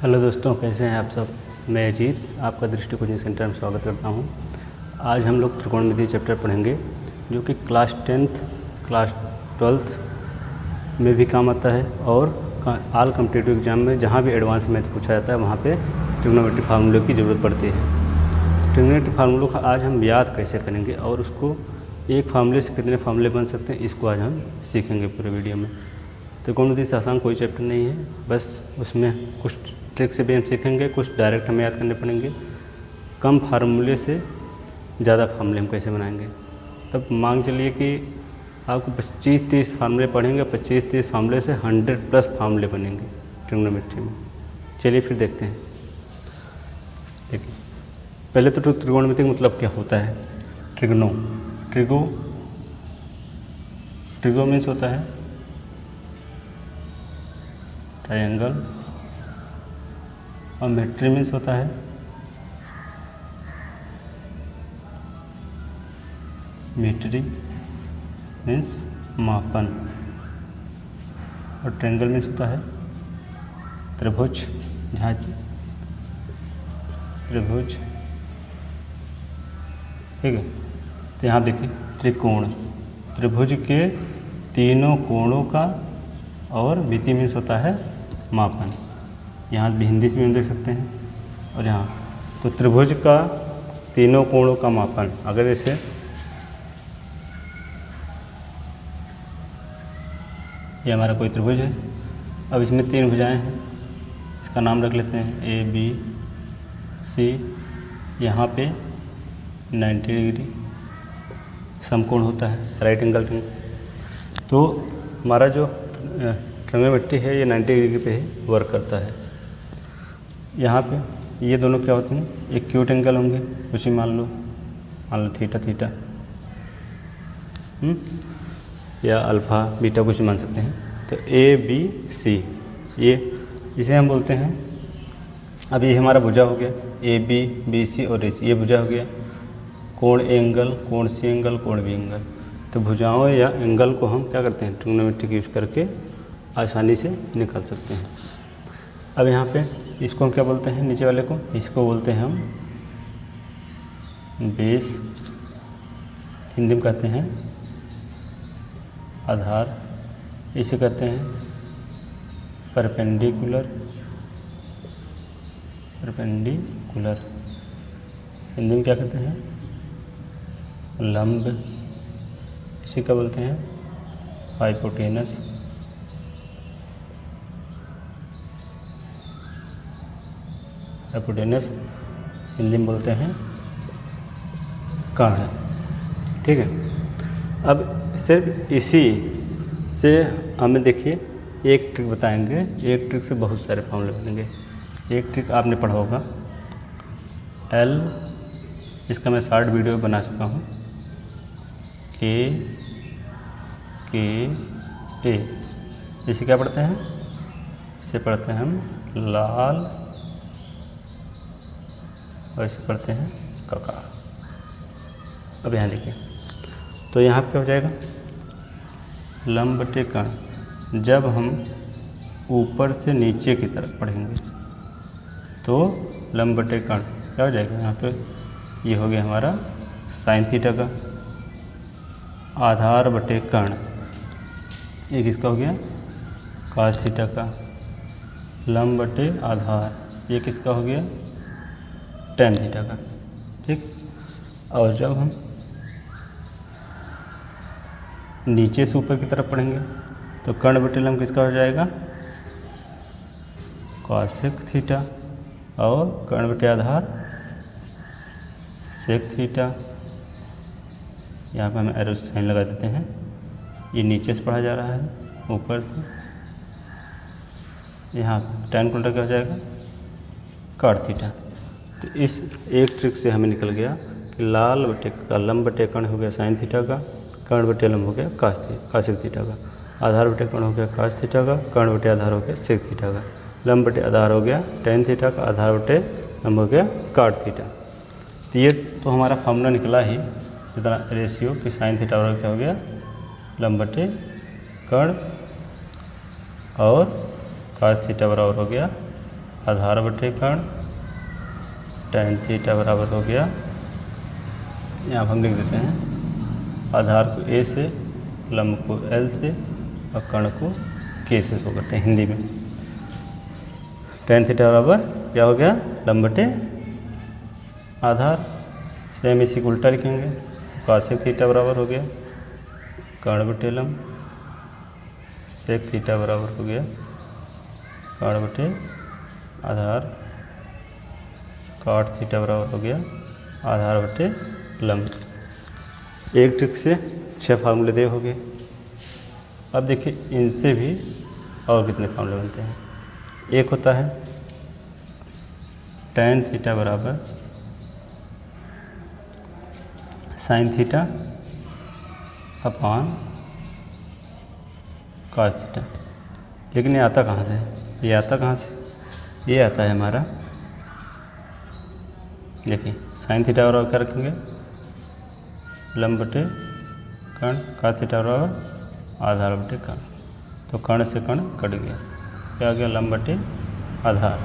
Hello दोस्तों, कैसे हैं आप सब। मैं अजीत आपका दृष्टि कोचिंग सेंटर में स्वागत करता हूं। आज हम लोग त्रिकोणमिति चैप्टर पढ़ेंगे जो कि क्लास 10th क्लास 12th में भी काम आता है और ऑल कॉम्पिटिटिव एग्जाम में जहां भी एडवांस मैथ पूछा जाता है वहां पे ट्रिग्नोमेट्री फार्मूले की ज़रूरत पड़ती है। ट्रिग्नोमेट्री फार्मूलों का आज हम याद कैसे करेंगे और उसको एक फार्मूले से कितने फार्मूले बन सकते हैं, इसको आज हम सीखेंगे पूरे वीडियो में। त्रिकोणमिति से आसान कोई चैप्टर नहीं है, बस उसमें कुछ ट्रिक से भी हम सीखेंगे, कुछ डायरेक्ट हमें याद करने पड़ेंगे। कम फार्मूले से ज़्यादा फार्मूले हम कैसे बनाएंगे। तब मान चलिए कि आपको 25-30 फार्मूले पढ़ेंगे, 25-30 फार्मूले से 100+ फार्मूले बनेंगे ट्रिग्नोमेट्री में। चलिए फिर देखते हैं। देखिए, पहले तो त्रिकोणमिति का मतलब क्या होता है। ट्रिगो मीन्स होता है ट्रायंगल और मेट्री मीन्स होता है मेट्री मीन्स मापन और ट्रायंगल मीन्स होता है त्रिभुज। जहाँ त्रिभुज, ठीक है। तो यहाँ देखिए त्रिकोण, त्रिभुज के तीनों कोणों का, और मिति मीन्स होता है मापन। यहाँ भी हिंदी से भी हम देख सकते हैं। और यहाँ तो त्रिभुज का तीनों कोणों का मापन, अगर जैसे ये हमारा कोई त्रिभुज है, अब इसमें 3 भुजाएं हैं, इसका नाम रख लेते हैं ए बी सी। यहाँ पे 90 डिग्री समकोण होता है, राइट एंगल ट्रायंगल। तो हमारा जो ट्रिग्नोमेट्री है ये 90 डिग्री पे वर्क करता है। यहाँ पे ये दोनों क्या होते हैं, एक एक्यूट एंगल होंगे, कुछ ही मान लो थीटा या अल्फ़ा बीटा कुछ मान सकते हैं। तो ए बी सी, ये इसे हम बोलते हैं। अब ये हमारा भुजा हो गया ए बी सी और ए सी, ये भुजा हो गया। कोण ए एंगल, कोण सी एंगल, कोण बी एंगल। तो भुजाओं या एंगल को हम क्या करते हैं, ट्रिग्नोमेट्री यूज़ करके आसानी से निकाल सकते हैं। अब यहाँ पे इसको हम क्या बोलते हैं, नीचे वाले को, इसको बोलते हैं हम बेस, हिंदी में कहते हैं आधार। इसे कहते हैं परपेंडिकुलर, हिंदी में क्या कहते हैं, लंब। इसे क्या बोलते हैं, हाइपोटेनस। हिंदी में बोलते हैं कर्ण, ठीक है। अब सिर्फ इसी से हमें देखिए एक ट्रिक बताएंगे, एक ट्रिक से बहुत सारे फार्मूले बनेंगे। एक ट्रिक आपने पढ़ा होगा एल, इसका मैं शॉर्ट वीडियो बना चुका हूँ, के ए। इसे क्या पढ़ते हैं, इसे पढ़ते हैं हम लाल, और इसे पढ़ते हैं कका। अब यहाँ देखिए, तो यहाँ पे हो जाएगा लंब बटे कर्ण। जब हम ऊपर से नीचे की तरफ पढ़ेंगे तो लंब बटे कर्ण क्या हो जाएगा, यहाँ पे ये हो गया हमारा साइन थीटा का। आधार बटे कर्ण, ये किसका हो गया, कॉस थीटा का। लंब बटे आधार, ये किसका हो गया, टेन थीटा का, ठीक। और जब हम नीचे से ऊपर की तरफ पढ़ेंगे तो कर्ण बटे लंब किसका हो जाएगा, कॉसेक थीटा। और कर्ण बटे आधार सेक थीटा। यहाँ पे हम एरो साइन लगा देते हैं, ये नीचे से पढ़ा जा रहा है, ऊपर से यहाँ tan उल्टा क्या हो जाएगा, कॉट थीटा। तो इस एक ट्रिक से हमें निकल गया कि लाल बटे का लंब बटे कर्ण हो गया साइन थीटा का, कर्ण बटे लंब हो गया कॉसेक थीटा का। आधार बटे कर्ण हो गया कॉस थीटा का, कर्ण बटे आधार हो गया सेक थीटा का। लंब बटे आधार हो गया tan थीटा का, आधार बटे लंब हो गया कॉट थीटा। तो ये तो हमारा फार्मूला निकला ही, जितना रेशियो कि साइन थीटा बराबर क्या हो गया, लंब बटे कर्ण, और cos थीटा बराबर हो गया आधार बटे कर्ण tan थीटा बराबर हो गया, यहाँ हम लिख देते हैं आधार को A से, लंब को L से और कर्ण को K से शो करते हैं हिंदी में। tan थीटा बराबर क्या हो गया, लंब बटे आधार। सेम इसी को उल्टा लिखेंगे, cosec थीटा बराबर हो गया कर्ण बटे लंब, sec थीटा बराबर हो गया कर्ण बटे आधार, cot थीटा बराबर हो गया आधार बटे लंब। एक ट्रिक से 6 फार्मूले दे हो गए। अब देखिए इनसे भी और कितने फार्मूले बनते हैं। एक होता है tan थीटा बराबर sin theta upon cos theta. लेकिन ये आता कहाँ से, ये आता कहाँ से, ये आता है हमारा, देखिए sin थीटा बराबर क्या रखेंगे, लंब बटे कर्ण, cos थीटा बराबर आधार बटे कर्ण। तो कर्ण से कर्ण कट गया, क्या आ गया, लंब बटे आधार।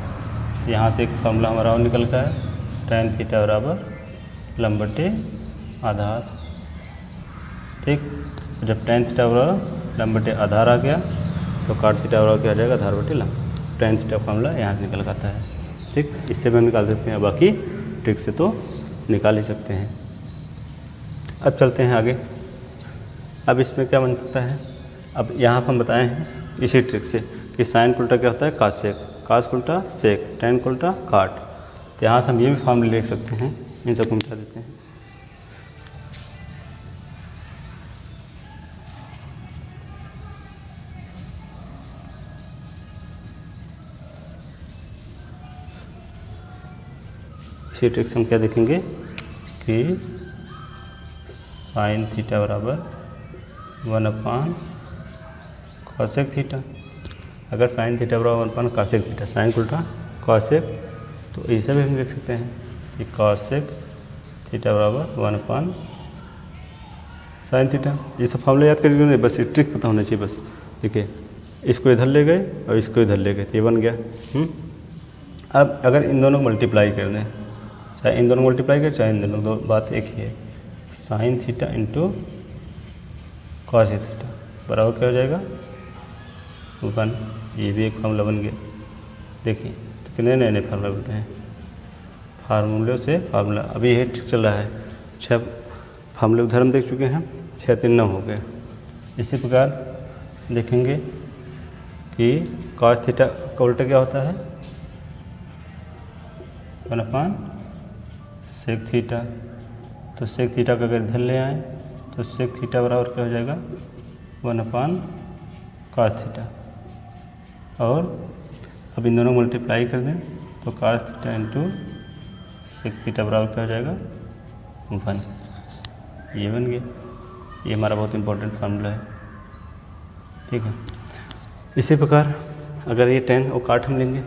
यहाँ से एक फॉर्मूला हमारा और निकल का है, tan थीटा बराबर लंब बटे आधार। ठीक, जब tan थीटा बराबर लंब बटे आधार आ गया तो cot थीटा बराबर क्या आ जाएगा, आधार बटे लंब। tan थीटा फॉर्मूला यहाँ से निकल आता है। ठीक, इससे भी हम निकाल सकते हैं, बाकी ट्रिक से तो निकाल ही सकते हैं। अब चलते हैं आगे। अब इसमें क्या बन सकता है, अब यहाँ पर हम बताए हैं इसी ट्रिक से कि साइन उल्टा क्या होता है, कासेक, कास उल्टा सेक, tan उल्टा काट। तो यहाँ से हम ये भी फॉर्मूले लिख सकते हैं, इन सबको मिटा देते हैं। इसी ट्रिक से हम क्या देखेंगे कि साइन थीटा बराबर 1/cosec थीटा। अगर साइन थीटा बराबर 1/cosec थीटा, साइन उल्टा cosec, तो ऐसे भी हम लिख सकते हैं कि cosec थीटा बराबर 1/sin थीटा। ये सब फॉर्मूला याद करिए, बस ये ट्रिक पता होना चाहिए बस। ठीक है, इसको इधर ले गए और इसको इधर ले गए तो ये बन गया। अब अगर इन दोनों को मल्टीप्लाई कर दें, चाहे इन दोनों मल्टीप्लाई करें चाहे इन दोनों, दो बात एक ही है, sine theta into cos theta बराबर क्या हो जाएगा, 1। ये भी एक फार्मूला बन गया। देखिए तो कितने नए नए फार्मूला बन रहे हैं, फार्मूलों से फार्मूला। अभी यही ट्रिक चल रहा है, 6 फार्मूले उधर हम देख चुके हैं, 6 3 9 हो गए। इसी प्रकार देखेंगे कि कॉस थीटा का उल्टा क्या होता है, 1/sec थीटा। तो sec थीटा का अगर इधर ले आए तो sec थीटा बराबर क्या हो जाएगा, 1/cos थीटा। और अब इन दोनों को मल्टीप्लाई कर दें तो cos theta into sec theta बराबर क्या हो जाएगा, 1। ये बन गया। ये हमारा बहुत इंपॉर्टेंट फार्मूला है। ठीक है, इसी प्रकार अगर ये tan और cot हम लेंगे,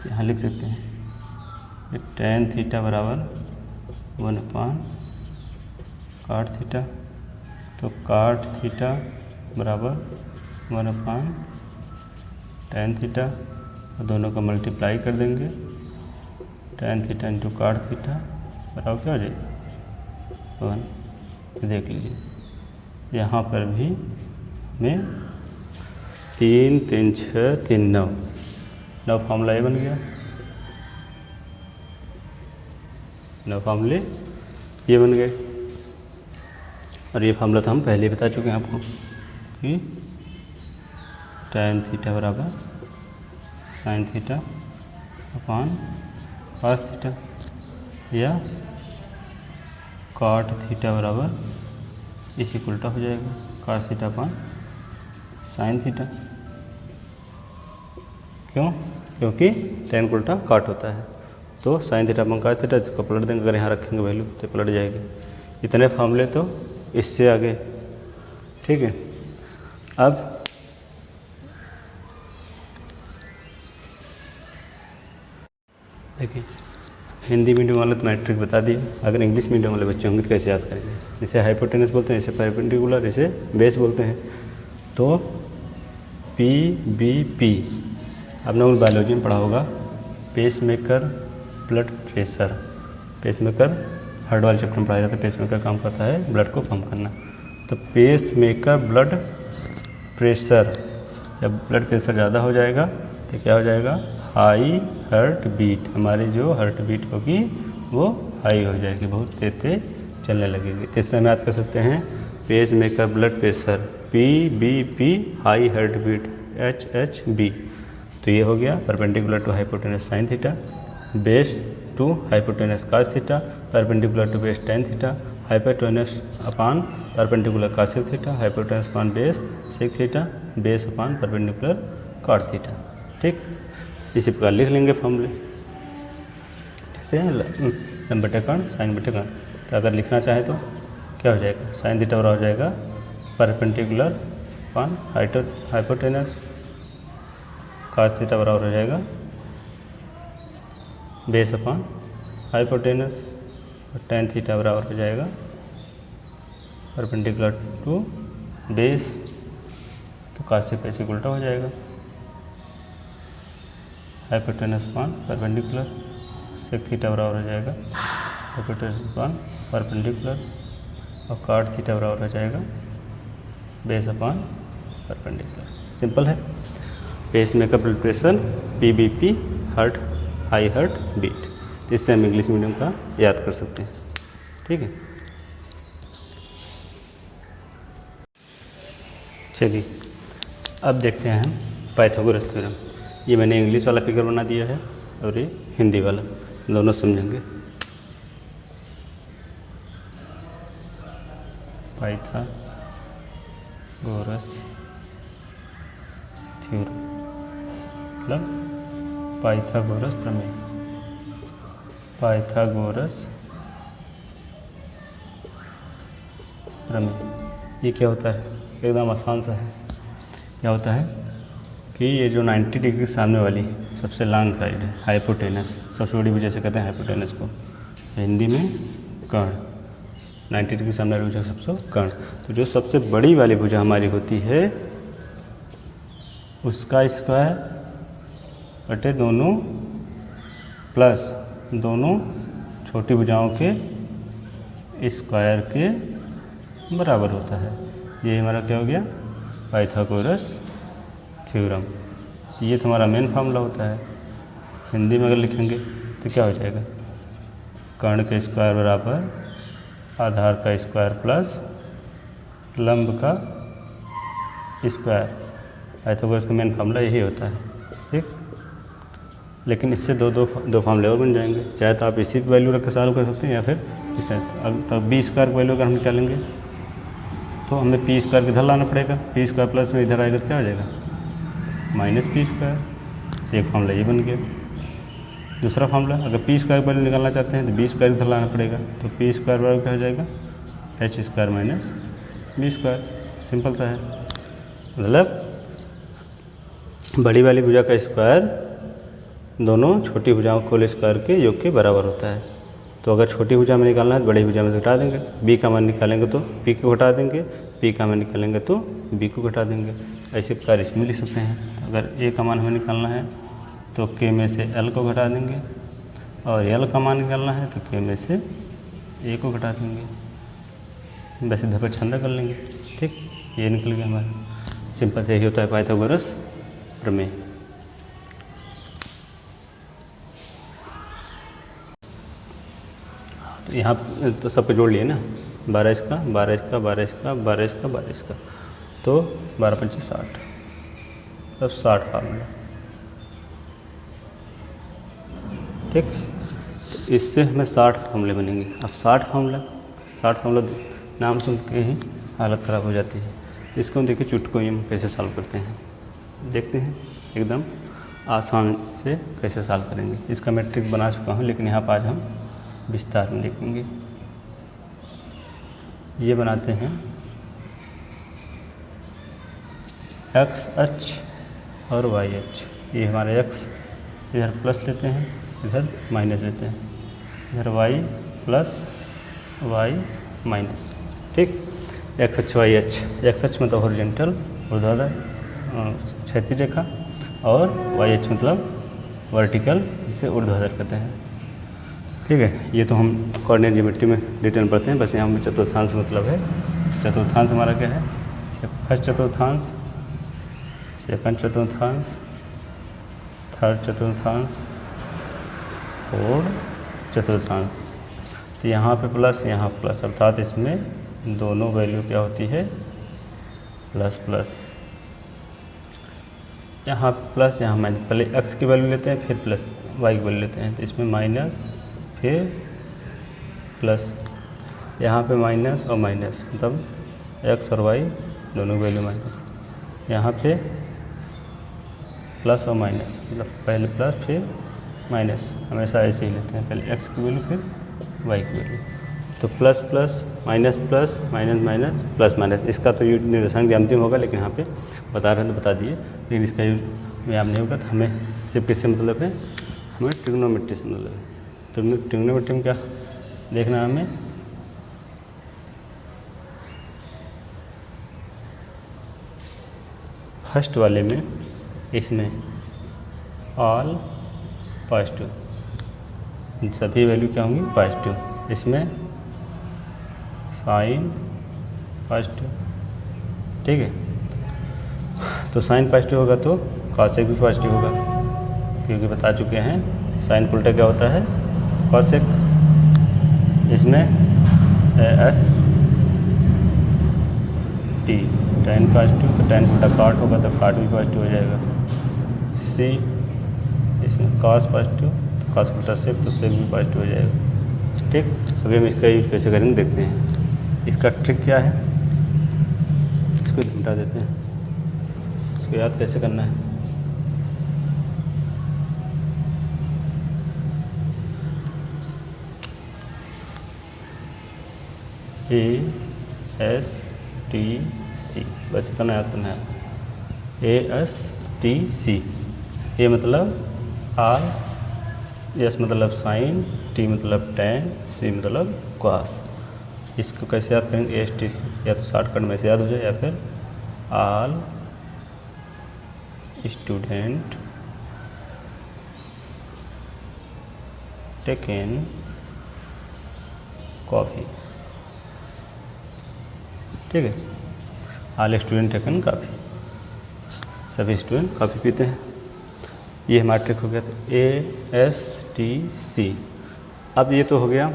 यहाँ लिख सकते हैं tan थीटा बराबर 1/cot थीटा। तो cot थीटा बराबर 1/tan थीटा, और दोनों का मल्टीप्लाई कर देंगे, tan theta into cot theta बराबर क्या हो जाएगा, 1। देख लीजिए यहाँ पर भी हमें 3 3 6 3 9 फार्मूला ये बन गया, 9 फार्मूले ये बन गए। और ये फार्मूला तो हम पहले ही बता चुके हैं आपको कि tan थीटा बराबर sin theta upon cos theta, या cot थीटा बराबर इसी को उल्टा हो जाएगा, cos theta upon sin theta. क्यों, क्योंकि tan को उल्टा cot होता है। तो sin theta upon cos theta इसको पलट देंगे, अगर यहाँ रखेंगे वैल्यू तो पलट जाएगी। इतने फार्मूले तो इससे आगे। ठीक है, अब देखिए हिंदी मीडियम वाले तो मैट्रिक बता दिए, अगर इंग्लिश मीडियम वाले बच्चे होंगे तो कैसे याद करेंगे। इसे हाइपोटेनस बोलते हैं, इसे परपेंडिकुलर, इसे बेस बोलते हैं। तो PBP आपने वो बायोलॉजी में पढ़ा होगा, pacemaker blood pressure. Pacemaker heart वाले चैप्टर में पढ़ाया जाता है। पेसमेकर काम करता है ब्लड को पंप करना। तो पेसमेकर ब्लड प्रेशर, जब ब्लड प्रेशर ज़्यादा हो जाएगा तो क्या हो जाएगा, हाई हार्ट बीट, हमारी जो हार्ट बीट होगी वो हाई हो जाएगी, बहुत तेज तेज चलने लगेगी। तो इससे हम याद कर सकते हैं pacemaker blood pressure PBP, high heart beat HHB। तो ये हो गया perpendicular to hypotenuse sine theta, base to hypotenuse cos theta, perpendicular to base tan theta, hypotenuse upon perpendicular cosec theta, hypotenuse upon base sec theta, base upon perpendicular cot theta. ठीक, इसी प्रकार लिख लेंगे फॉर्मूले, जैसे लंब बटे कर्ण साइन बटे कर्ण। तो अगर लिखना चाहे तो क्या हो जाएगा, साइन थीटा बराबर हो जाएगा perpendicular upon hypotenuse, cos theta बराबर हो जाएगा बेस अपान हाइपोटेनस, और टेन थीटा बराबर हो जाएगा परपेंडिकुलर टू बेस, तो कास से पैसे उल्टा हो जाएगा hypotenuse upon perpendicular, sec theta बराबर हो जाएगा हाइपोटेनस अपान परपेंडिकुलर, और कॉट थीटा बराबर हो जाएगा बेस अपान परपेंडिकुलर। सिंपल है। Pacemaker blood pressure PBP, heart high heart beat. इससे हम इंग्लिश मीडियम का याद कर सकते हैं। ठीक है, चलिए अब देखते हैं हम पाइथागोरस थ्योरम। ये मैंने इंग्लिश वाला फिगर बना दिया है और ये हिंदी वाला, दोनों समझेंगे। पाइथागोरस थ्योरम मतलब पाइथागोरस प्रमेय। पाइथागोरस प्रमेय ये क्या होता है, एकदम आसान सा है। क्या होता है कि ये जो 90 डिग्री सामने वाली सबसे लॉन्ग साइड है हाइपोटेनस, सबसे बड़ी भुजा से कहते हैं हाइपोटेनस को, हिंदी में कर्ण। 90 डिग्री सामने वाली भुजा सबसे कर्ण। तो जो सबसे बड़ी वाली भुजा हमारी होती है उसका स्क्वायर बटे दोनों प्लस दोनों छोटी भुजाओं के स्क्वायर के बराबर होता है। ये हमारा क्या हो गया, पाइथागोरस थ्योरम। ये तो हमारा मेन फार्मूला होता है। हिंदी में अगर लिखेंगे तो क्या हो जाएगा, कर्ण का स्क्वायर बराबर आधार का स्क्वायर प्लस लंब का स्क्वायर। पाइथागोरस का मेन फार्मूला यही होता है। ठीक, लेकिन इससे दो फार्मूले और बन जाएंगे। चाहे तो आप इसी वैल्यू रख के सॉल्व कर सकते हैं या फिर इससे। अब तो बी स्क्वायर की वैल्यू अगर हम निकालेंगे तो हमें पी स्क्वायर किधर लाना पड़ेगा, पी स्क्वायर प्लस में इधर आएगा तो क्या हो जाएगा, माइनस पी स्क्वायर। एक फार्मूला ये बन गया। दूसरा फार्मूला, अगर पी स्क्वायर की वैल्यू निकालना चाहते हैं तो बी स्क्वायर इधर लाना पड़ेगा, तो पी स्क्वायर बराबर क्या हो जाएगा, H square minus B square. Simple सा है, मतलब बड़ी वाली भुजा का स्क्वायर दोनों छोटी भुजाओं को स्क्वायर के योग के बराबर होता है। तो अगर छोटी भुजा में निकालना है तो बड़ी भुजा में से घटा देंगे, बी का मान निकालेंगे तो पी को घटा देंगे, पी का मान निकालेंगे तो बी को घटा देंगे। ऐसे प्रकार इसमें लिख सकते हैं। अगर ए का मान हमें निकालना है तो के में से एल को घटा देंगे, और एल का मान निकालना है तो के में से ए को घटा देंगे। बस इधर पर छंदा कर लेंगे। ठीक, ये निकल गया हमारा। सिंपल से यही होता है पाइथागोरस प्रमेय। तो यहाँ तो सब पे जोड़ लिए ना, 12 इसका 12 इसका 12 इसका 12 इसका 12 इसका, तो 12 25 60, तब 60 फार्मूला। ठीक, तो इससे हमें 60 फार्मूले बनेंगे। अब 60 फार्मूला नाम सुन के ही हालत ख़राब हो जाती है। इसको हम देखिए चुटकुले में कैसे सॉल्व करते हैं, देखते हैं एकदम आसान से कैसे सॉल्व करेंगे। इसका मैट्रिक बना चुका हूँ, लेकिन यहाँ पर आज हम विस्तार में देखेंगे। ये बनाते हैं एक्स अक्ष और वाई अक्ष। ये हमारा एक्स इधर प्लस लेते हैं, इधर माइनस लेते हैं, इधर वाई प्लस वाई माइनस। ठीक, एक्स अक्ष वाई अक्ष। एक्स अक्ष मतलब हॉरिजॉन्टल ऊर्ध्वाधर क्षैतिज रेखा, और वाई अक्ष मतलब वर्टिकल, इसे ऊर्ध्वाधर कहते हैं। ठीक है, ये तो हम कोऑर्डिनेट ज्योमेट्री में डिटेल में पढ़ते हैं। बस यहाँ में चतुर्थांश मतलब है। चतुर्थांश हमारा क्या है? फर्स्ट चतुर्थांश, सेकंड चतुर्थांश, थर्ड चतुर्थांश, फोर्थ चतुर्थांश। तो यहाँ पे प्लस, यहाँ प्लस, अर्थात इसमें दोनों वैल्यू क्या होती है? Plus plus. यहाँ प्लस, यहाँ माइनस। पहले एक्स की वैल्यू लेते हैं, फिर प्लस वाई की वैल्यू लेते हैं। तो इसमें माइनस, फिर प्लस, यहाँ पे माइनस और माइनस, मतलब एक्स और वाई दोनों वैल्यू माइनस। यहाँ पे प्लस और माइनस, मतलब पहले प्लस फिर माइनस, हमेशा ऐसे ही लेते हैं। पहले एक्स की वैल्यू फिर वाई की वैल्यू। तो plus plus, minus plus, minus minus, plus minus. इसका तो यूज निर्देशांक ज्यामिति में होगा, लेकिन यहाँ पे बता रहे हैं तो बता दिए। लेकिन इसका यूज व्यायाम नहीं होगा। तो हमें सिर्फ किससे मतलब है? हमें ट्रिग्नोमेट्री से मतलब है। तो ट्रिग्नोमेट्री में क्या देखना है हमें? फर्स्ट वाले में इसमें ऑल पॉजिटिव, सभी वैल्यू क्या होंगी? पॉजिटिव। इसमें साइन पॉजिटिव। ठीक है, तो साइन पॉजिटिव होगा तो कॉसेक भी पॉजिटिव होगा, क्योंकि बता चुके हैं साइन उल्टा क्या होता है? कॉसेक। इसमें एस टी, टेन पॉजिटिव, तो टेन उल्टा काट होगा तो काट भी पॉजिटिव हो जाएगा। सी, इसमें कॉस पॉजिटिव, तो कॉस उल्टा सेक, तो सेक भी पॉजिटिव हो जाएगा। ठीक, अभी हम इसका यूज कैसे करेंगे देखते हैं। इसका ट्रिक क्या है? इसको घुटा देते हैं। इसको याद कैसे करना है? ए एस टी सी, बस इतना याद करना है। ए एस टी सी, ए मतलब आर, एस मतलब साइन, टी मतलब टेन, सी मतलब कॉस। इसको कैसे याद करेंगे? ए एस टी सी, या तो शॉर्टकट में से याद हो जाए, या फिर ऑल स्टूडेंट टेकन कॉफ़ी। ठीक है, ऑल स्टूडेंट टेकन कॉफ़ी, सभी स्टूडेंट कॉफ़ी पीते हैं। ये हमारा ट्रिक हो गया। तो ए एस टी सी। अब ये तो हो गया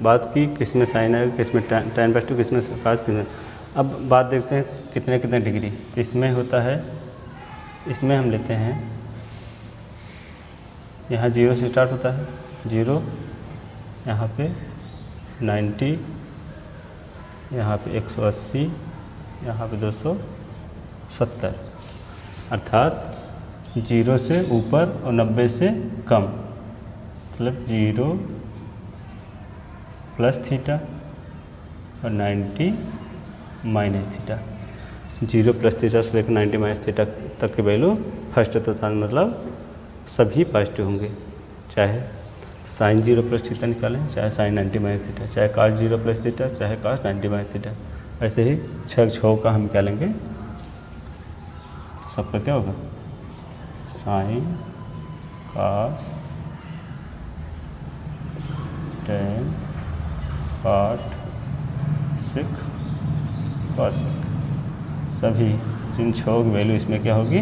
बात की किस में साइन आएगा, किस में टेन प्लस टू, किस में कास, किस में। अब बात देखते हैं कितने कितने डिग्री इसमें होता है। इसमें हम लेते हैं, यहाँ 0 से स्टार्ट होता है, 0, यहाँ पे 90, यहाँ पे 180, यहाँ पे 270, अर्थात 0 से ऊपर और 90 से कम, मतलब 0 प्लस थीटा और 90 माइनस थीटा। 0 प्लस थीटा से लेकर 90 माइनस थीटा तक की वैल्यू फर्स्ट चतुर्थांश, मतलब सभी पॉजिटिव होंगे। चाहे साइन 0 प्लस थीटा निकालें, चाहे साइन 90 माइनस थीटा, चाहे कास 0 प्लस थीटा, चाहे कास 90 माइनस थीटा। ऐसे ही छः का हम क्या लेंगे? सबका क्या होगा? साइन, कास, टेन, काट, सेक, कॉसेक, सभी इन छः की वैल्यू इसमें क्या होगी?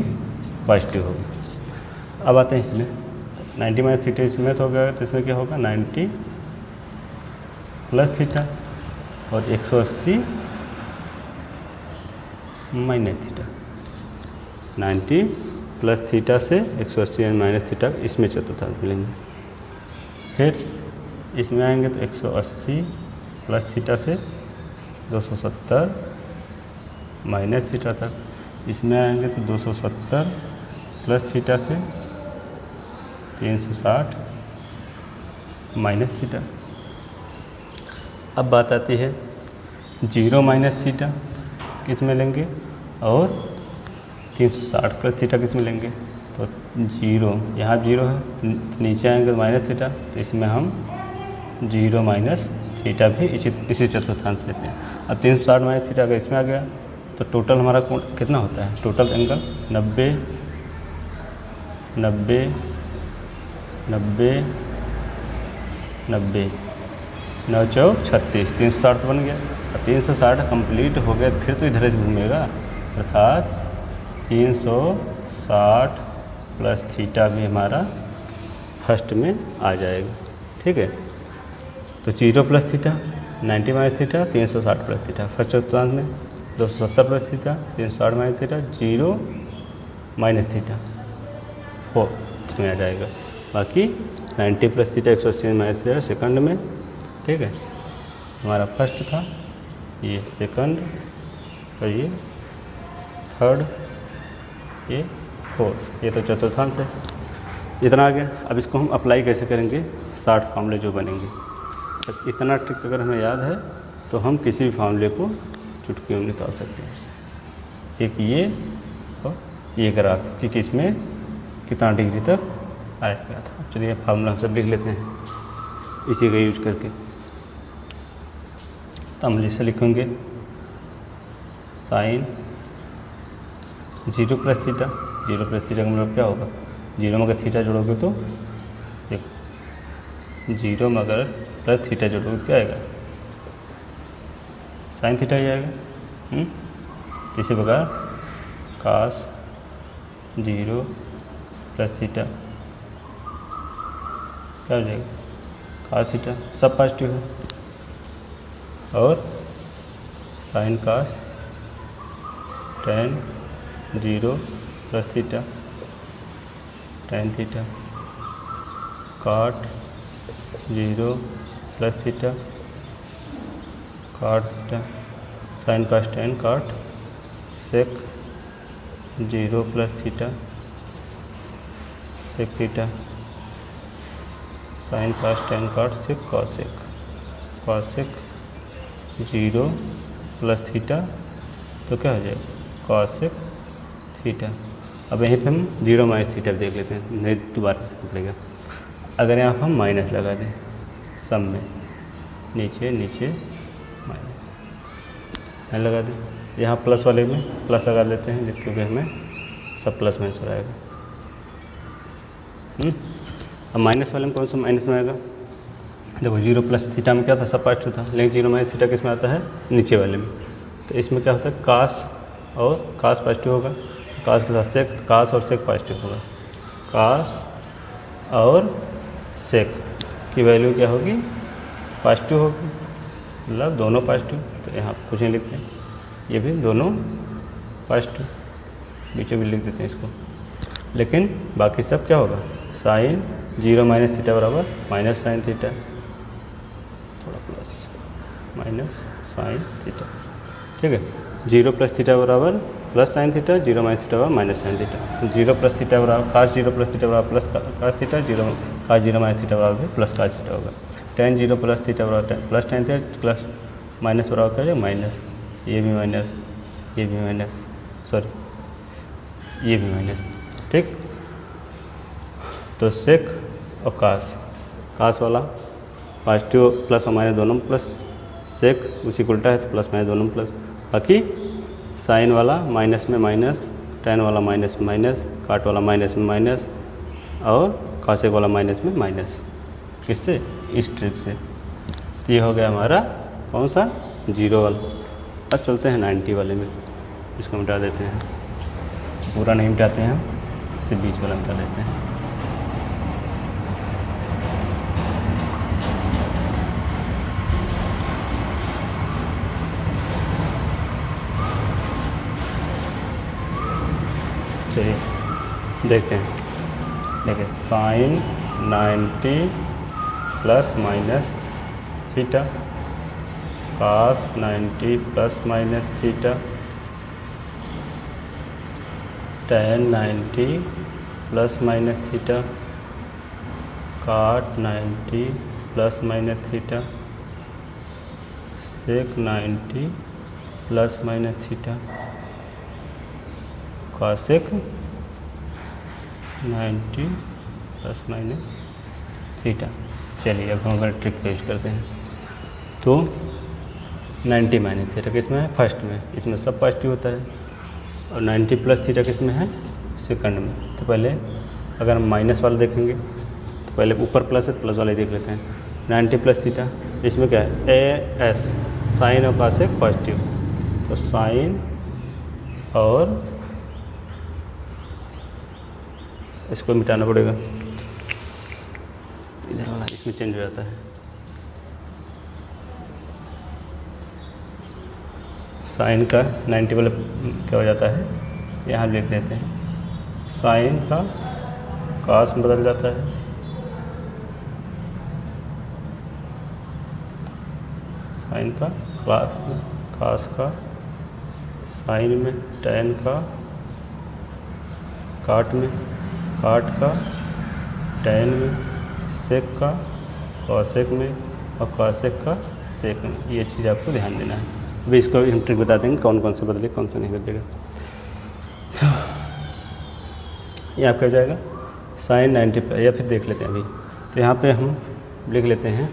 पॉजिटिव होगी। अब आते हैं इसमें 90 माइनस थीटा इसमें तो हो गया, तो इसमें क्या होगा? 90 प्लस थीटा और 180 माइनस थीटा। 90 प्लस थीटा से 180 माइनस थीटा इसमें चतुर्थांश मिलेंगे। फिर इसमें आएंगे तो 180 प्लस थीटा से 270 माइनस थीटा तक। इसमें आएंगे तो 270 प्लस थीटा से 360 माइनस थीटा। अब बात आती है 0 माइनस थीटा किस में लेंगे और 360 प्लस थीटा किस में लेंगे? तो 0, यहाँ 0 है, नीचे आएंगे तो माइनस थीटा, तो इसमें हम 0 माइनस थीटा भी इसी चतुर्थांश लेते हैं। अब 360 माइनस थीटा अगर इसमें आ गया तो टोटल हमारा कितना होता है? टोटल एंगल 90, 90, 90 90 9 चौक 36, 360 बन गया। और 360 कंप्लीट हो गया, फिर तो इधर से घूमेगा, अर्थात 360 प्लस थीटा भी हमारा फर्स्ट में आ जाएगा। ठीक है, तो 0 plus theta, 90 minus theta, 360 plus theta. First चतुर्थांश में 270 plus theta, 360 minus theta, 0 minus theta 4 में आ जाएगा। बाकी 90 plus theta 180 minus theta second में। ठीक है, हमारा फर्स्ट था, ये सेकंड, और ये थर्ड, ये फोर्थ, ये तो चतुर्थांश है। इतना आ गया। अब इसको हम अप्लाई कैसे करेंगे, 60 फार्मूले जो बनेंगे। तो इतना ट्रिक अगर हमें याद है तो हम किसी भी फार्मूले को चुटकी में निकाल सकते हैं। एक ये और ये ग्राफ कि किसमें कितना डिग्री तक आएगा था। चलिए फार्मूला हम सब लिख लेते हैं इसी का यूज करके। तो हम जैसे लिखेंगे sine 0 plus theta, 0 plus theta का मतलब क्या होगा, 0 में अगर थीटा जोड़ोगे तो देखो 0 में अगर प्लस थीटा जोड़ोगे तो क्या आएगा, साइन थीटा ही आएगा। इसी प्रकार कास 0 प्लस थीटा क्या हो जाएगा, कास थीटा, सब पॉजिटिव है। और sine cos tan 0 plus theta tan theta, cot 0 plus theta cot theta, sine cos tan cot sec 0 plus theta sec theta, sine cos tan cot sec cosec cosec 0 plus theta, तो क्या हो जाएगा cosec theta. अब यहीं पे हम 0 minus theta देख लेते हैं, नहीं दोबारा पड़ेगा। अगर यहाँ पर हम माइनस लगा दें सम में, नीचे नीचे माइनस लगा दें, यहाँ प्लस वाले में प्लस लगा लेते हैं क्योंकि हमें सब प्लस माइनस हो आएगा। अब माइनस वाले में कौन सा माइनस में आएगा, देखो 0 प्लस थीटा में क्या था, सब पॉजिटिव था, लेकिन 0 माइनस थीटा किस में आता है, नीचे वाले में। तो इसमें क्या होता है, कास और कास पॉजिटिव होगा, तो कास के साथ सेक, कास और सेक पॉजिटिव होगा, कास और सेक की वैल्यू क्या होगी, पॉजिटिव होगी, मतलब दोनों पॉजिटिव। तो यहाँ कुछ नहीं लिखते हैं, ये भी दोनों पॉजिटिव, बीचों भी लिख देते हैं इसको। लेकिन बाकी सब क्या होगा, साइन 0 माइनस थीटा बराबर माइनस साइन थीटा, थोड़ा प्लस माइनस साइन थीटा। ठीक है, 0 प्लस थीटा बराबर plus sine theta, 0 minus theta बराबर minus sine theta, 0 plus theta बराबर कास 0 प्लस थीटा बराबर plus cos theta, 0 cos 0 minus theta बराबर भी प्लस कास थीटा होगा, tan 0 प्लस थीटा बराबर plus tan theta, plus minus बराबर क्या है माइनस, ये भी माइनस, ये भी माइनस, सॉरी ये भी माइनस। ठीक, तो सेक और कास, कास वाला पॉजिटिव प्लस और माइनस दोनों प्लस, सेक उसी को उल्टा है तो प्लस माइनस दोनों प्लस। बाकी साइन वाला माइनस में माइनस, tan वाला माइनस में माइनस, काट वाला माइनस में माइनस, और कासेक वाला माइनस में माइनस। किससे, इस ट्रिक से। तो ये हो गया हमारा कौन सा, 0 वाला। अब चलते हैं 90 वाले में, इसको मिटा देते हैं, पूरा नहीं मिटाते हैं, सिर्फ बीच वाला मिटा देते हैं। चलिए देखते हैं, देखिए sign 90 plus minus theta, cos 90 plus minus theta, tan 90 plus minus theta, cot 90 plus minus theta, sec 90 plus minus theta, cosec 90 plus minus theta. चलिए अब हम अगर ट्रिक पेश करते हैं, तो 90 माइनस थीटा किस में है, फर्स्ट में, इसमें सब पॉजिटिव होता है, और 90 प्लस थीटा किस में है, सेकंड में। तो पहले अगर हम माइनस वाला देखेंगे तो पहले ऊपर प्लस है, प्लस वाले देख लेते हैं। 90 प्लस थीटा, इसमें क्या है, ए एस, साइन और कॉसेक पॉजिटिव, तो साइन और इसको मिटाना पड़ेगा, इधर वाला इसमें चेंज हो जाता है। साइन का 90 वाला क्या हो जाता है, यहाँ लिख देते हैं, साइन का कास में बदल जाता है, साइन का क्लास में, कास का साइन में, टैन का काट में, काट का टैन में, सेक का कॉसेक में और कॉसेक का सेक में। ये चीज़ आपको ध्यान देना है। अभी इसको हम ट्रिक बता देंगे कौन कौन से बदले, कौन सा नहीं बदलेगा। तो ये आपका हो जाएगा साइन 90, या फिर देख लेते हैं अभी। तो यहाँ पे हम लिख लेते हैं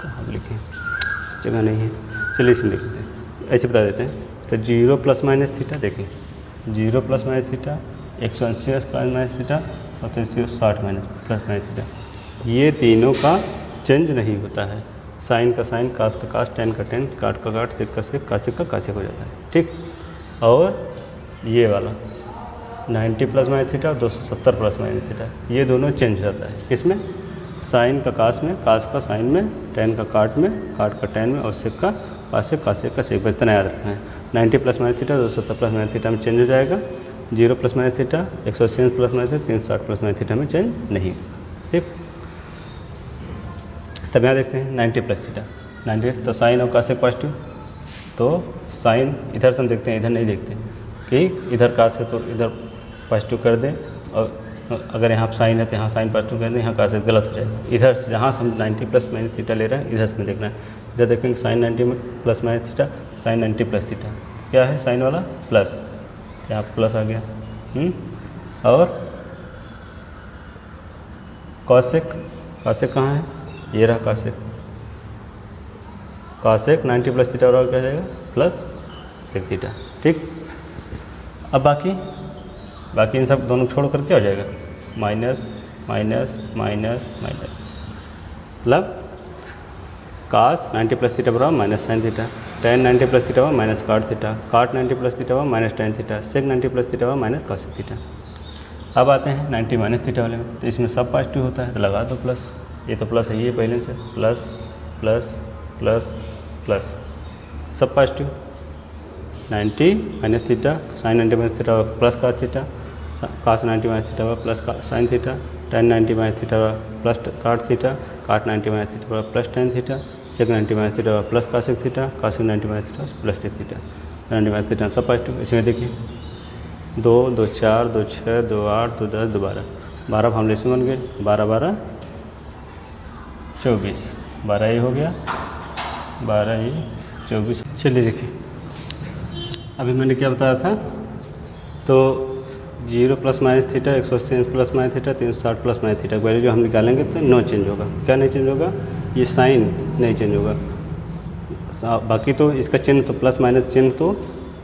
कहाँ लिखें, जगह नहीं है, चलिए इसे लिख लेते हैं, ऐसे बता देते हैं। तो 0 प्लस माइनस थीटा, देखें 0 plus minus theta, 180 plus minus theta और 360 माइनस प्लस माइनस थीटा, ये तीनों का चेंज नहीं होता है। साइन का साइन, कास का कास, टैन का टैन, काट का काट, सेक का सेक, कासेक का कासेक हो जाता है, ठीक। और ये वाला 90 प्लस माइनस थीटा और 270 प्लस माइनस थीटा, ये दोनों चेंज हो जाता है। किसमें, साइन का कास में, कास का साइन में, टैन का काट में, काट का टैन में और सेक का कासेक, कासेक का सेक, बस इतना याद रखना है। 90 plus minus theta 270 plus minus theta में चेंज हो जाएगा, 0 plus minus theta, 180 plus minus theta, 360 plus minus theta में चेंज नहीं, ठीक। तब यहाँ देखते हैं 90 प्लस थीटा, 90 तो साइन और कासेक पॉजिटिव, तो साइन इधर से हम देखते हैं, इधर नहीं देखते कि इधर कास है तो इधर पॉजिटिव कर दें, और अगर यहाँ साइन है तो यहाँ साइन पॉजिटिव कर दें, यहाँ कासेक गलत हो जाएगा। इधर से जहाँ से हम 90 प्लस माइनस थीटा ले रहे हैं, इधर से हमें देखना है। इधर देखेंगे sine 90 plus minus theta, sine 90 plus theta, क्या है साइन वाला प्लस, यहाँ प्लस आ गया। और कॉसेक, कॉसेक कहाँ है, ये रहा कासेक, कासेक 90 प्लस थीटा और क्या जाएगा प्लस सेक थीटा, ठीक। अब बाकी इन सब दोनों छोड़ कर क्या हो जाएगा, माइनस माइनस माइनस माइनस, मतलब कास 90 प्लस थीटा बराबर minus sine theta, tan 90 plus theta बराबर minus cot theta, cot 90 plus theta बराबर minus tan theta, sec 90 plus theta बराबर माइनस कॉसेक थीटा। अब आते हैं 90 माइनस थीटा वाले में, तो इसमें सब पॉजिटिव होता है तो लगा दो प्लस, ये तो प्लस है ही पहले से, प्लस प्लस प्लस प्लस, सब positive. 90 minus theta, sine 90 minus theta plus cos theta, cos 90 minus theta plus sine theta, tan 90 minus theta plus cot theta, cot 90 minus theta plus tan theta, sec 90 minus theta plus cosec theta, cosec 90 minus theta plus sec theta, 90 minus theta सब positive. इसमें देखिए 2 2 4 2 6 2 8 2 10 2 12 formulation बन गए, 12 12 24, 12 ये हो गया, 12 ये 24। चलिए देखिए, अभी मैंने क्या बताया था, तो 0 plus minus theta, 180 plus minus theta, 360 plus minus theta value जो हम निकालेंगे तो नो चेंज होगा। क्या नहीं चेंज होगा, ये साइन नहीं चेंज होगा, बाकी तो इसका चिन्ह तो प्लस माइनस चिन्ह तो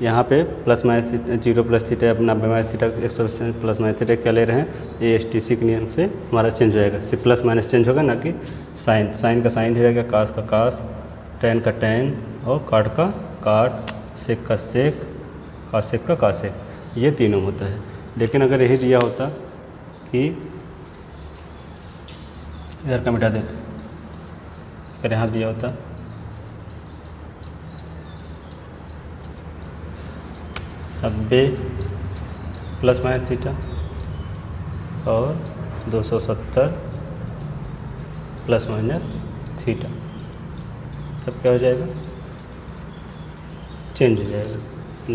यहाँ पे plus minus 0 plus theta, 90 minus theta, 180 plus minus theta क्या ले रहे हैं, ये STC के नियम से हमारा चेंज होएगा, सिर्फ प्लस माइनस चेंज होगा, ना कि साइन। साइन का साइन हो जाएगा, कास का कास, टैन का टैन और काट का काट, सेक का सेक, कासेक का कासेक, ये तीनों होता है। लेकिन अगर यही दिया होता कि इधर का मिटा देते, अगर यहाँ दिया होता 90 प्लस माइनस थीटा और 270 प्लस माइनस थीटा, तब क्या हो जाएगा, चेंज हो जाएगा।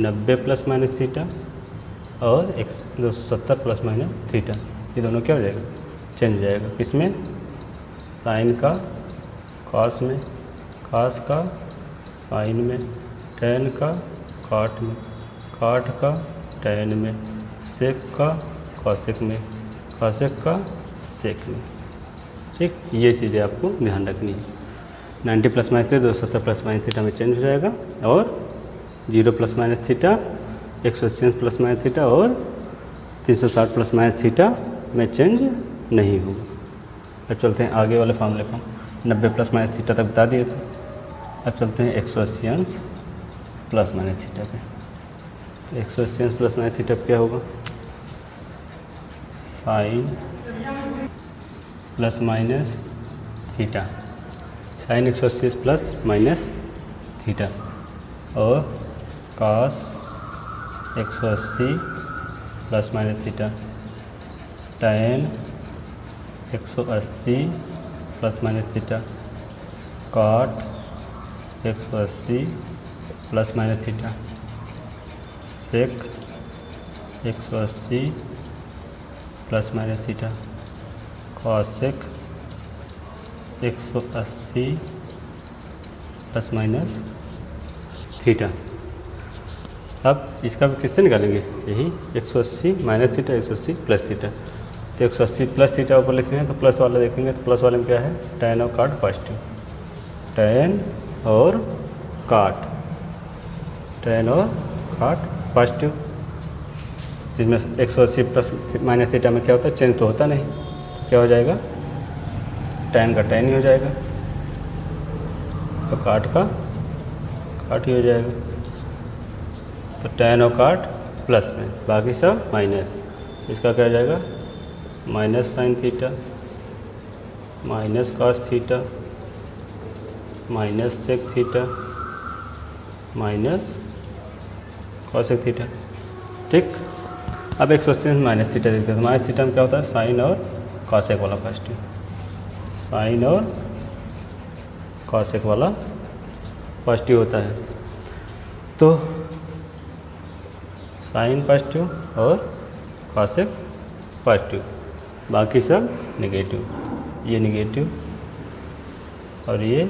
90 प्लस माइनस थीटा और 270 प्लस माइनस थीटा, ये दोनों क्या हो जाएगा, चेंज हो जाएगा। किसमें, साइन का कॉस में, कास का साइन में, टैन का काट में, काट का टैन में, सेक का कॉसेक में, कॉसेक का सेक में, ठीक, ये चीज़ें आपको ध्यान रखनी है। 90 plus minus theta 270 plus minus theta में चेंज हो जाएगा, और 0 plus minus theta 180 plus minus theta और 360 प्लस माइनस थीटा में चेंज नहीं होगा। अब चलते हैं आगे वाले फार्मूले पर। 90 प्लस माइनस थीटा तक बता दिए थे, अब चलते हैं 180 प्लस माइनस थीटा पे। तो 180 प्लस माइनस थीटा क्या होगा, sine plus minus theta, sine 180 plus minus theta, और cos 180 plus minus theta, tan 180 plus minus theta, cot 180 plus minus theta, sec 180 plus minus theta, cosec 180 plus minus theta. अब इसका भी किससे निकालेंगे, यही 180 minus theta 180 plus theta. तो 180 plus theta ऊपर लिखेंगे तो प्लस वाला देखेंगे, तो प्लस वाले में क्या है, टैन और काट पॉजिटिव, टैन और काट, टैन और काट पॉजिटिव, जिसमें 180 प्लस माइनस थीटा में क्या होता है, चेंज तो होता नहीं, तो क्या हो जाएगा, टैन का टैन ही हो जाएगा, तो काट का काट ही हो जाएगा। तो टैन और काट प्लस में, बाकी सब माइनस, इसका क्या हो जाएगा, minus sine theta minus cos theta minus sec theta minus cosec theta. ठीक, अब 180 में माइनस थीटा देखते हैं, तो माइनस थीटा में क्या होता है, साइन और कॉसेक वाला पॉजिटिव, साइन और कॉसेक वाला पॉजिटिव होता है। तो साइन पॉजिटिव और कॉसेक पॉजिटिव, बाकी सब नेगेटिव, ये नेगेटिव और ये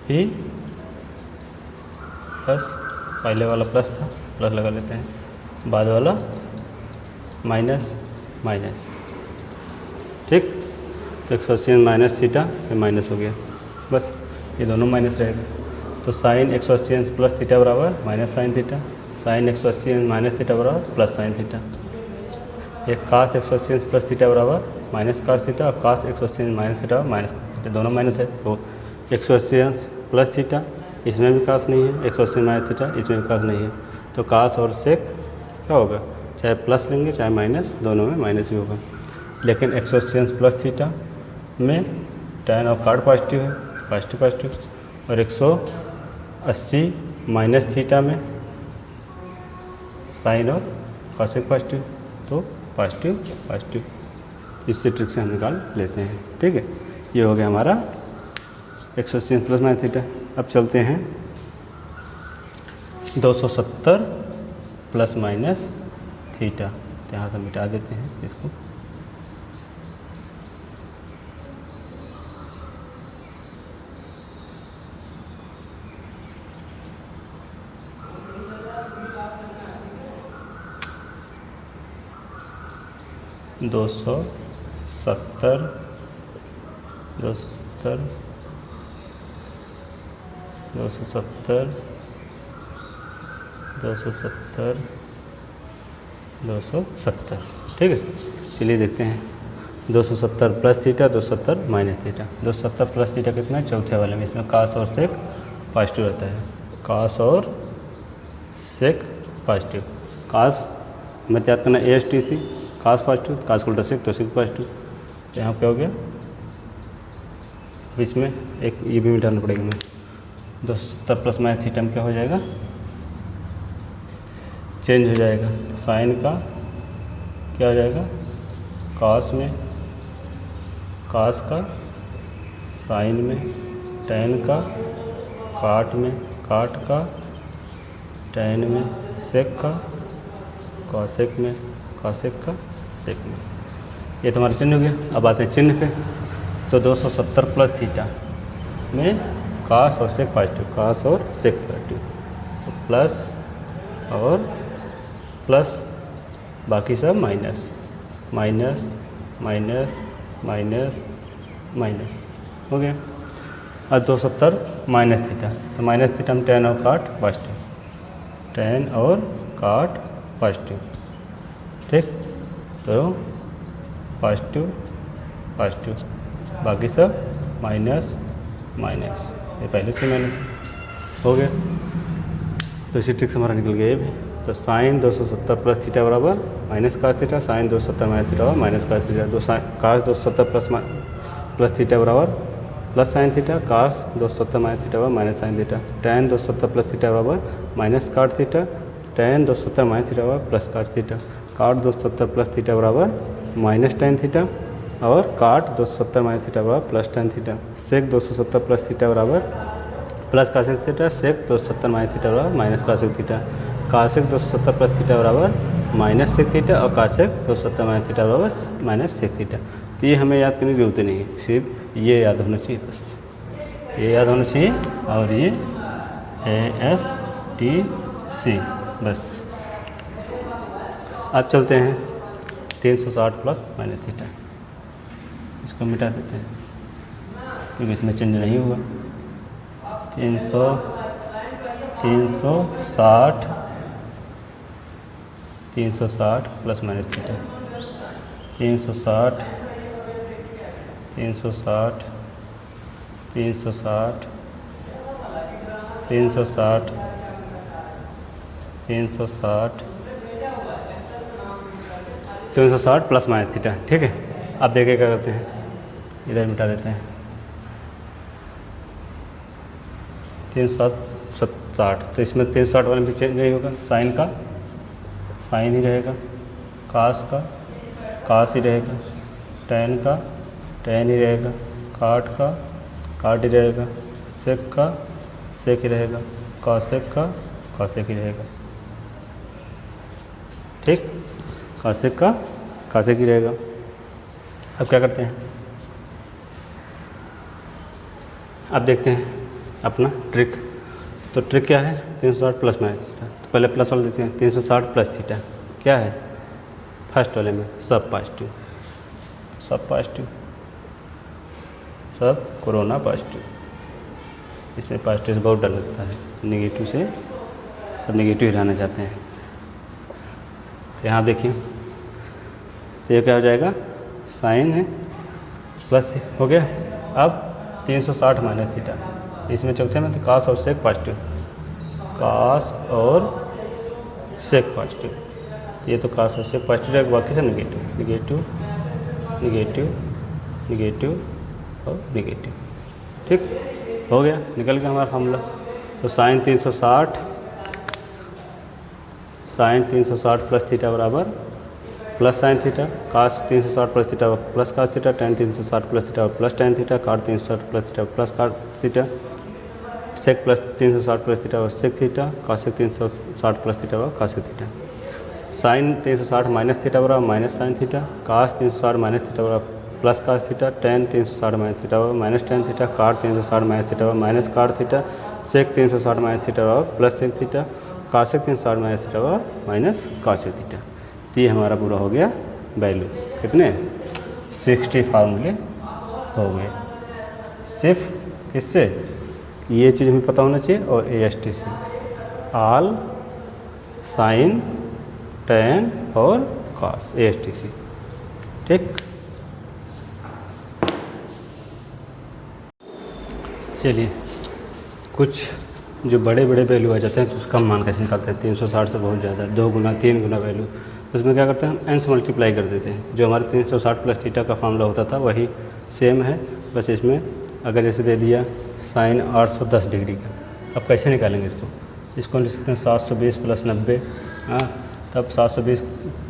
भी प्लस, पहले वाला प्लस था, प्लस लगा लेते हैं, बाद वाला माइनस माइनस। ठीक, तो 180 में माइनस थीटा फिर माइनस हो गया, बस ये दोनों माइनस रहेगा। तो साइन 180 प्लस थीटा बराबर minus sine theta, sine 180 minus theta बराबर प्लस साइन थीटा, एक कास 180 प्लस थीटा बराबर माइनस कास थीटा, और cos 180 minus theta minus cos theta, दोनों माइनस है। तो 180 प्लस थीटा, इसमें भी कास नहीं है, 180 माइनस थीटा, इसमें भी कास नहीं है, तो कास और सेक क्या होगा, चाहे प्लस लेंगे चाहे माइनस, दोनों में माइनस ही होगा। लेकिन 180 प्लस थीटा में टैन और काट पॉजिटिव है, पॉजिटिव पॉजिटिव, और 180 माइनस थीटा में साइन और कॉसेक पॉजिटिव, तो पॉजिटिव पॉजिटिव, इससे ट्रिक से हम निकाल लेते हैं। ठीक है, ये हो गया हमारा 180 प्लस माइनस थीटा। अब चलते हैं 270 प्लस माइनस थीटा, यहाँ से मिटा देते हैं इसको। दो सौ सत्तर 270 270 270 270। ठीक है, चलिए देखते हैं 270 plus theta 270 minus theta. 270 plus theta कितना है, चौथे वाले में, इसमें कास और सेक पॉजिटिव रहता है, कास और सेक पॉजिटिव। कास मत याद करना, ASTC कास पॉजिटिव, कास उल्टा सेक तो सेक पॉजिटिव। तो यहाँ पे हो गया, बीच में एक ये भी मिटाना पड़ेगा हमें। 270 प्लस माइनस थीटा में क्या हो जाएगा, चेंज हो जाएगा। तो साइन का क्या हो जाएगा, कास में कास का, साइन में टैन का, काट में काट का, टैन में सेक का, कॉसेक में कॉसेक का, सेक में। ये तो हमारा चिन्ह हो गया। अब आते हैं चिन्ह पे। तो 270 प्लस थीटा में कास और सेक पॉजिटिव, कास और सेक पॉजिटिव, तो प्लस और प्लस, बाकी सब minus minus minus minus minus हो गया। और 270 माइनस थीटा, तो माइनस थीटा में टेन और काट पॉजिटिव, टेन और काट पॉजिटिव, ठीक। तो पॉजिटिव पॉजिटिव, बाकी सब माइनस माइनस, ये पहले से माइनस हो गया। तो इसी ट्रिक से हमारा निकल गया ये भी। तो साइन 270 प्लस थीटा बराबर minus cos theta, sine 270 minus theta बराबर minus cos theta, cos 270 plus theta बराबर plus sine theta, cos 270 minus theta बराबर minus sine theta, tan 270 plus theta बराबर minus cot theta, tan 270 minus theta बराबर plus cot theta, cot 270 plus theta बराबर minus tan theta, और cot 270 minus theta बराबर plus tan theta, सेक 270 plus theta बराबर plus cosec theta, सेक 270 minus theta बराबर minus cosec theta, कासेक 270 plus theta बराबर minus sec theta, और कासेक 270 minus theta बराबर minus sec theta. तो ये हमें याद करने की जरूरत नहीं है, सिर्फ ये याद होना चाहिए, बस ये याद होना चाहिए, और ये ASTC बस। अब चलते हैं 360 प्लस माइनस थीटा, इसको मिटा देते हैं क्योंकि इसमें चेंज नहीं हुआ। 360 plus minus theta, 360 360 360 360 360 360 plus minus theta, ठीक है। अब देखिए क्या करते हैं, इधर मिटा देते हैं। 360, तो इसमें 360 वाले में चेंज नहीं होगा, साइन का साइन ही रहेगा, कास का कास ही रहेगा, टेन का टेन ही रहेगा, काट का काट ही रहेगा, सेक का सेक ही रहेगा, कॉसेक का कॉसेक ही रहेगा, ठीक। कॉसेक का कॉसेक ही रहेगा। अब क्या करते हैं, अब देखते हैं अपना ट्रिक। तो ट्रिक क्या है, 360 प्लस माइनस थीटा, तो पहले प्लस वाले देते हैं। 360 प्लस थीटा क्या है, फर्स्ट वाले में सब पॉजिटिव, सब पॉजिटिव, सब कोरोना पॉजिटिव। इसमें पॉजिटिव से बहुत डर लगता है, नेगेटिव से सब नेगेटिव ही रहना चाहते हैं। तो यहाँ देखिए, तो ये क्या हो जाएगा, साइन है प्लस हो गया। अब 360 माइनस थीटा, इसमें चौथे में तो कास और सेक पॉजिटिव, कास और सेक पॉजिटिव, ये तो कास और सेक पॉजिटिव है, बाकी सब नेगेटिव नेगेटिव नेगेटिव नेगेटिव और नेगेटिव, ठीक हो गया, निकल गया हमारा फॉर्मूला। तो साइन 360 प्लस थीटा बराबर plus sine theta, cos 360 plus theta plus cos theta, tan 360 plus theta plus tan theta, cot 360 plus theta plus cot theta, sec plus 360 plus theta sec theta, cosec 360 plus theta cosec theta, sine 360 minus theta बराबर minus sine theta, cos 360 minus theta बराबर plus cos theta, tan 360 minus theta बराबर minus tan theta, cot 360 minus theta बराबर minus cot theta, sec 360 minus theta बराबर plus sec theta, cosec 360 minus theta बराबर minus cosec theta. तो ये हमारा पूरा हो गया वैल्यू, कितने 60 फार्मूले हो गए। सिर्फ किससे, ये चीज़ हमें पता होना चाहिए, और ASTC आल साइन टेन और कॉस, ASTC, ठीक। चलिए, कुछ जो बड़े बड़े वैल्यू आ जाते हैं तो उसका मान कैसे निकालते हैं। 360 से बहुत ज़्यादा, 2 गुना 3 गुना वैल्यू, उसमें क्या करते हैं, हम n से मल्टीप्लाई कर देते हैं। जो हमारे 360 प्लस थीटा का फॉर्मूला होता था वही सेम है, बस इसमें अगर जैसे दे दिया साइन 810 डिग्री का, अब कैसे निकालेंगे इसको लिख सकते हैं 720 प्लस 90, हाँ, तब 720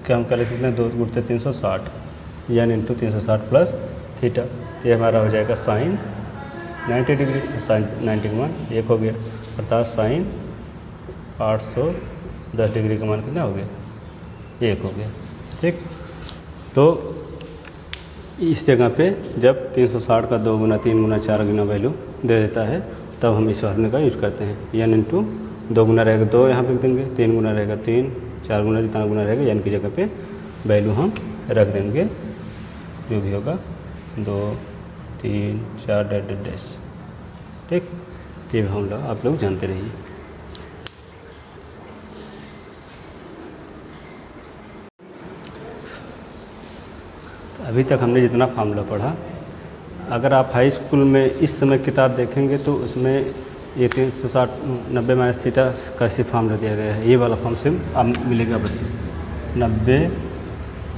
के हम क्या लिख सकते हैं, 2 गुणते 360 यानी इंटू 360 प्लस थीटा, ये हमारा हो जाएगा साइन 90 डिग्री, साइन 90 का मान 1 हो गया, अर्थात साइन 810 डिग्री का मान कितना हो गया, 1 हो गया, ठीक। तो इस जगह पे जब 360 का 2 गुना 3 गुना 4 गुना वैल्यू दे देता है तब हम इस फॉर्मूले का यूज़ करते हैं, यानी इंटू 2 गुना रहेगा 2 यहाँ पे लिख देंगे, 3 गुना रहेगा 3, 4 गुना जितना गुना रहेगा यानी की जगह पे वैल्यू हम रख देंगे, जो भी होगा 2 3 4 डैश डैश डैश। ठीक, ये फॉर्मूला आप लोग जानते रहिए। तो अभी तक हमने जितना फार्मूला पढ़ा, अगर आप हाई स्कूल में इस समय किताब देखेंगे तो उसमें ये 360 90 माइनस थीटा का सिर्फ फार्मूला दिया गया है। ये वाला फॉर्म सिर्फ आप मिलेगा बस 90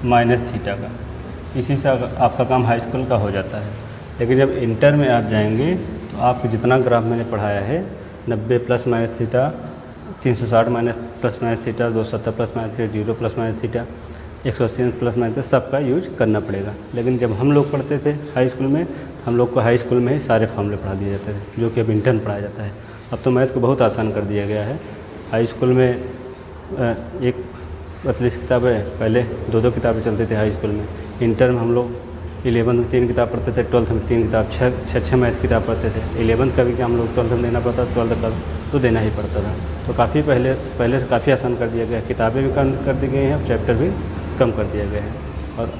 माइनस थीटा का। इसी से आपका काम हाई स्कूल का हो जाता है। लेकिन जब इंटर में आप जाएंगे तो आपको जितना ग्राफ मैंने पढ़ाया है 90 plus minus theta, 360 minus plus minus theta, 270 plus minus theta, 0 plus minus theta, 180 plus minus, सबका यूज करना पड़ेगा। लेकिन जब हम लोग पढ़ते थे हाई स्कूल में, हम लोग को हाई स्कूल में ही सारे फॉर्मूले पढ़ा दिए जाते थे, जो कि अब इंटर में पढ़ाया जाता है। अब तो मैथ को बहुत आसान कर दिया गया है। हाई स्कूल में एक पतली सी किताब है, पहले 2 किताबें चलते थे हाई स्कूल में। इंटर में हम लोग 11th में 3 किताब पढ़ते थे, 12th में 3 किताब, 6 मैथ किताब पढ़ते थे। 11th का भी एग्जाम हम लोग 12th में देना पड़ता, 12th का तो देना ही पड़ता था। तो काफ़ी पहले से काफ़ी आसान कर दिया गया। किताबें भी कम कर दी गई हैं, चैप्टर भी कम कर दिया गया है, और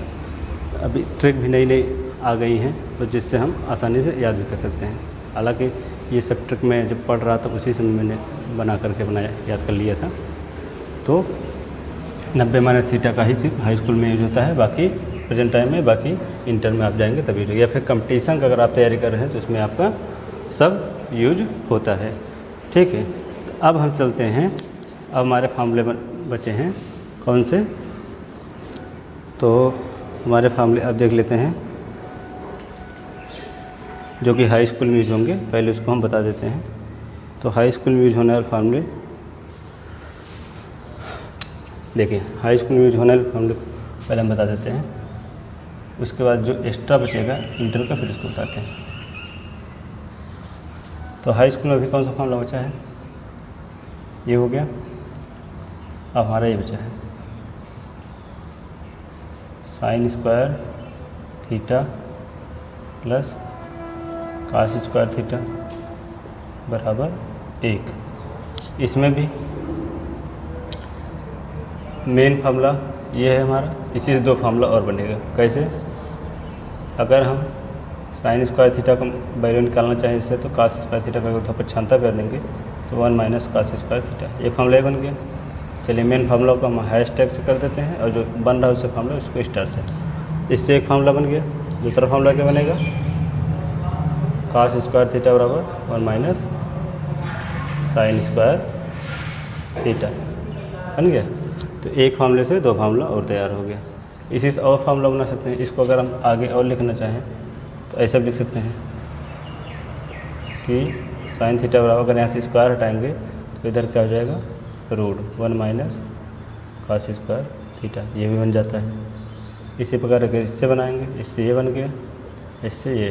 अभी ट्रिक भी नई आ गई हैं, तो जिससे हम आसानी से याद भी कर सकते हैं। हालांकि ये सब ट्रिक मैं जब पढ़ रहा था उसी समय मैंने बना करके याद कर लिया था। तो 90 माइनस थीटा का ही सिर्फ हाई स्कूल में यूज होता है, बाकी प्रेजेंट टाइम में, बाकी इंटर में आप जाएंगे तभी, या फिर कंपटीशन का अगर आप तैयारी कर रहे हैं तो उसमें आपका सब यूज होता है। ठीक है, तो अब हम चलते हैं, अब हमारे फार्मूले बचे हैं कौन से, तो हमारे फार्मूले अब देख लेते हैं जो कि हाई स्कूल में यूज होंगे। पहले उसको हम बता देते हैं। तो हाई स्कूल में यूज होने वाले फार्मूले देखिए, हाई स्कूल में यूज होने वाले फार्मूले पहले हम बता देते हैं, उसके बाद जो एक्स्ट्रा बचेगा इंटर का फिर उसको बताते हैं। तो हाई स्कूल में अभी कौन सा फार्मूला बचा है, ये हो गया। अब हमारा ये बचा है sine square theta plus cos square theta बराबर 1। इसमें भी मेन फार्मूला ये है हमारा, इसी से 2 फार्मूला और बनेगा। कैसे, अगर हम साइन स्क्वायर थीटा का वैल्यू निकालना चाहें इससे, तो कास स्क्वायर थीटा का उठा पछानता कर देंगे तो 1 माइनस कास स्क्वायर थीटा, ये फार्मूला बन गया। चलिए मेन फार्मूला को हम हैश टैग से कर देते हैं, और जो बन रहा है उससे फार्मूला उसको स्टार से। इससे एक फार्मूला बन गया। दूसरा फार्मूला क्या बनेगा, कास स्क्वायर थीटा बराबर 1 माइनस साइन स्क्वायर थीटा बन गया। तो एक फार्मूले से 2 फार्मूला और तैयार हो गया। इसी से और फार्मूला बना सकते हैं। इसको अगर हम आगे और लिखना चाहें तो ऐसा लिख सकते हैं कि साइन थीटा बराबर, अगर यहाँ से स्क्वायर हटाएंगे तो इधर क्या हो जाएगा, root 1 minus cos square theta, ये भी बन जाता है। इसी प्रकार अगर इससे बनाएंगे, इससे ये बन गया, इससे ये,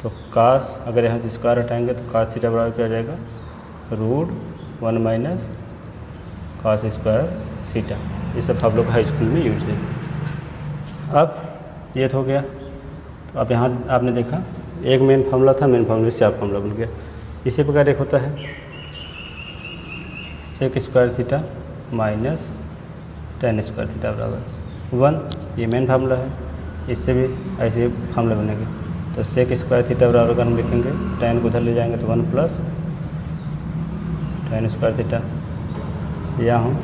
तो कास अगर यहाँ से स्क्वायर हटाएंगे तो कास थीटा बराबर क्या हो जाएगा, root 1 minus cos square theta. ये सब आप लोग हाई स्कूल में यूज है। अब ये तो हो गया। तो अब यहाँ आपने देखा एक मेन फार्मूला था, मेन फार्मूले से 4 फार्मूला बन गया। इसी प्रकार एक होता है sec square theta minus tan square theta बराबर 1, ये मेन फार्मूला है। इससे भी ऐसे फार्मूला बनेंगे। तो सेक स्क्वायर थीटा बराबर अगर हम लिखेंगे, टेन को उधर ले जाएंगे तो 1 प्लस टेन स्क्वायर थीटा, या हम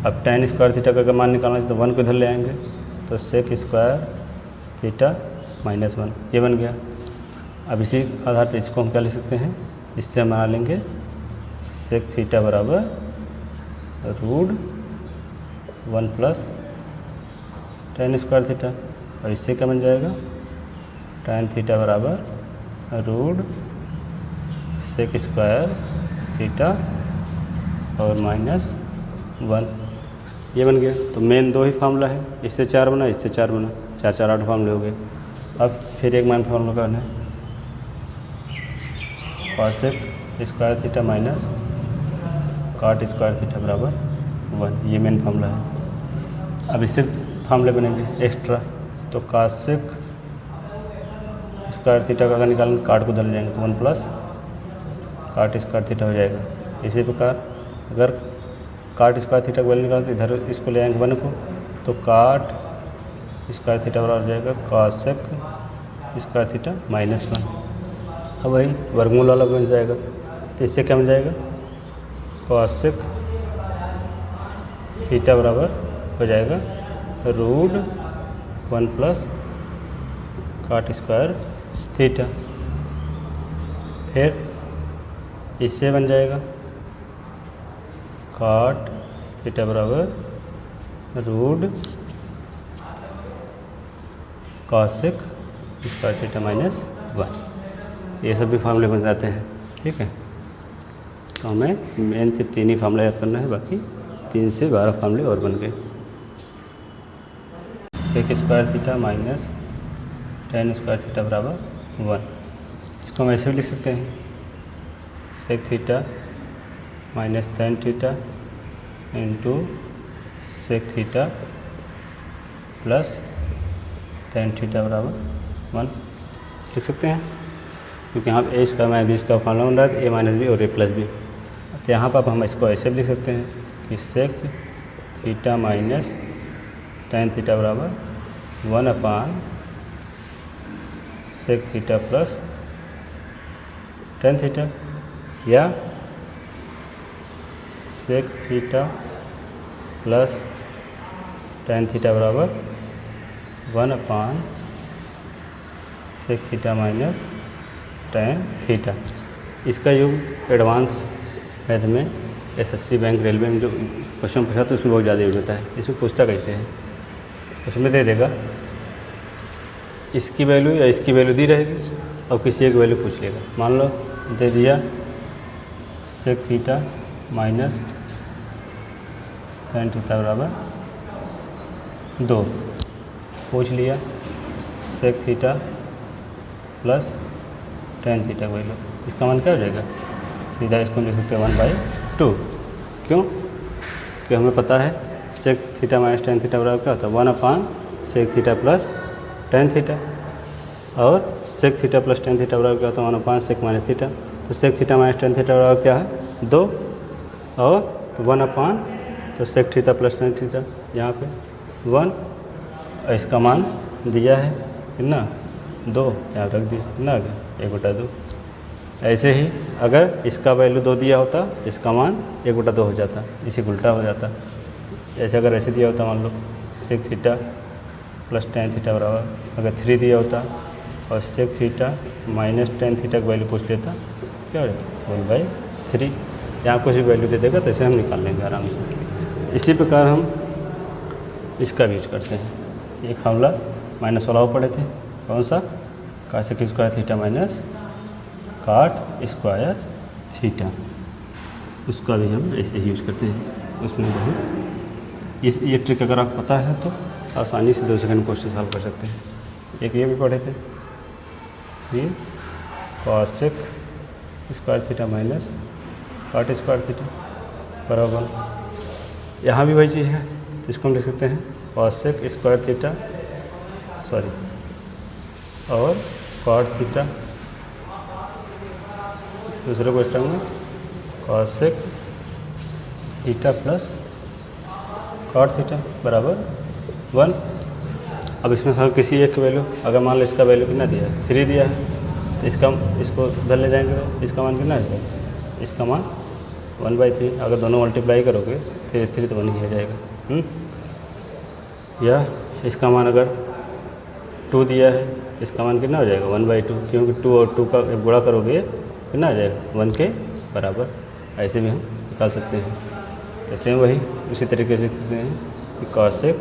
अब टेन स्क्वायर थीटा का अगर मान निकालना है तो 1 को इधर ले आएंगे, तो सेक स्क्वायर थीटा माइनस 1, ये बन गया। अब इसी आधार पर इसको हम क्या लिख सकते हैं, इससे हम बना लेंगे सेक थीटा बराबर root 1 plus tan square theta, और इससे क्या बन जाएगा, टेन थीटा बराबर रूट सेक स्क्वायर थीटा और माइनस 1, ये बन गया। तो मेन 2 ही फार्मूला है, इससे 4 बना, इससे 4 बना, 4 4 8 फार्मूले हो गए। अब फिर एक मेन फार्मूला करना है, कॉसेक स्क्वायर थीटा माइनस काट स्क्वायर थीटा बराबर 1, ये मेन फार्मूला है। अब इससे फार्मूले बनेंगे एक्स्ट्रा, तो कॉसेक स्क्वायर थीटा का अगर निकालेंगे काट को धर जाएंगे तो 1 प्लस काट स्क्वायर थीटा हो जाएगा। इसी प्रकार अगर काट स्क्वायर थीटा को वैल्यू निकालते इधर इसको ले आएंगे 1 को, तो काट स्क्वायर थीटा बराबर हो जाएगा कॉसेक स्क्वायर थीटा माइनस 1। अब वही वर्गमूल वाला बन जाएगा, तो इससे क्या बन जाएगा कॉसेक थीटा बराबर हो जाएगा √1 प्लस काट स्क्वायर थीटा। फिर इससे बन जाएगा काट थीटा बराबर √कॉसेक स्क्वायर थीटा माइनस 1। ये सब भी फार्मूले बन जाते हैं। ठीक है, तो हमें मेन सिर्फ 3 ही फार्मूला याद करना है, बाकी 3 से 12 फार्मूले और बन गए। Sec square theta minus tan square theta बराबर 1। इसको हम ऐसे भी लिख सकते हैं sec theta minus tan theta into sec theta plus tan theta बराबर 1 लिख सकते हैं, क्योंकि यहाँ a square minus B square formula बन रहा है, ए माइनस बी और ए प्लस बी। तो यहाँ पर हम इसको ऐसे भी लिख सकते हैं कि sec theta minus tan theta बराबर 1 upon sec theta plus tan theta, या sec theta plus tan theta बराबर 1 upon sec theta minus tan theta. इसका योग एडवांस मैथ में एसएससी बैंक रेलवे में जो क्वेश्चन पूछा तो उसमें बहुत ज़्यादा यूज होता है। इसमें पूछता कैसे है, उसमें दे देगा इसकी वैल्यू या इसकी वैल्यू दी रहेगी और किसी एक वैल्यू पूछ लेगा। मान लो दे दिया sec theta minus tan theta बराबर 2, पूछ लिया sec theta plus tan theta value, इसका मान क्या हो जाएगा, सीधा इसको लिख सकते हैं 1/2। क्यों? कि हमें पता है sec theta minus tan theta बराबर क्या होता है 1 upon sec theta plus tan theta, और sec theta plus tan theta बराबर क्या होता है 1 अपान सेक माइनस थीटा। तो sec theta minus tan theta बराबर क्या है 2, और तो 1 अपान तो sec theta plus tan theta यहाँ पे 1, और इसका मान दिया है कितना 2, यहाँ रख दिया ना 1/2। ऐसे ही अगर इसका वैल्यू 2 दिया होता इसका मान 1/2 हो जाता, इसी उल्टा हो जाता। ऐसे अगर ऐसे दिया होता मान लो sec theta plus tan theta बराबर अगर 3 दिया होता और sec theta minus tan theta की वैल्यू पूछ लेता, क्या हो जाता 1/3। यहाँ कुछ भी वैल्यू दे देगा तो इसे हम निकाल लेंगे आराम से। इसी प्रकार हम इसका भी यूज करते हैं। एक फार्मूला माइनस वाला पढ़े थे, कौन सा, कॉसेक स्क्वायर थीटा माइनस काट स्क्वायर थीटा, उसका भी हम ऐसे ही यूज करते हैं। उसमें बहुत ये ट्रिक अगर आप पता है तो आसानी से 2 सेकंड क्वेश्चन सॉल्व कर सकते हैं। एक ये भी पढ़े थे ये कॉसेक स्क्वायर थीटा माइनस काट स्क्वायर थीटा बराबर, यहाँ भी वही चीज़ है, तो इसको हम लिख सकते हैं कॉसेक स्क्वायर थीटा और काट थीटा। दूसरे क्वेश्चन में cosec theta plus cot theta बराबर 1। अब इसमें सर किसी एक की वैल्यू, अगर मान लो इसका वैल्यू कितना दिया है 3 दिया है, तो इसको उधर ले जाएंगे तो इसका मान कितना है, इसका मान 1/3। अगर दोनों मल्टीप्लाई करोगे तो 3 तो 1 ही हो जाएगा। या इसका मान अगर 2 दिया है तो इसका मान कितना हो जाएगा 1/2, क्योंकि 2 और 2 का गुणा करोगे कितना आ जाएगा 1 के बराबर। ऐसे भी हम निकाल सकते हैं। तो सेम वही उसी तरीके से लिख सकते हैं कि cosec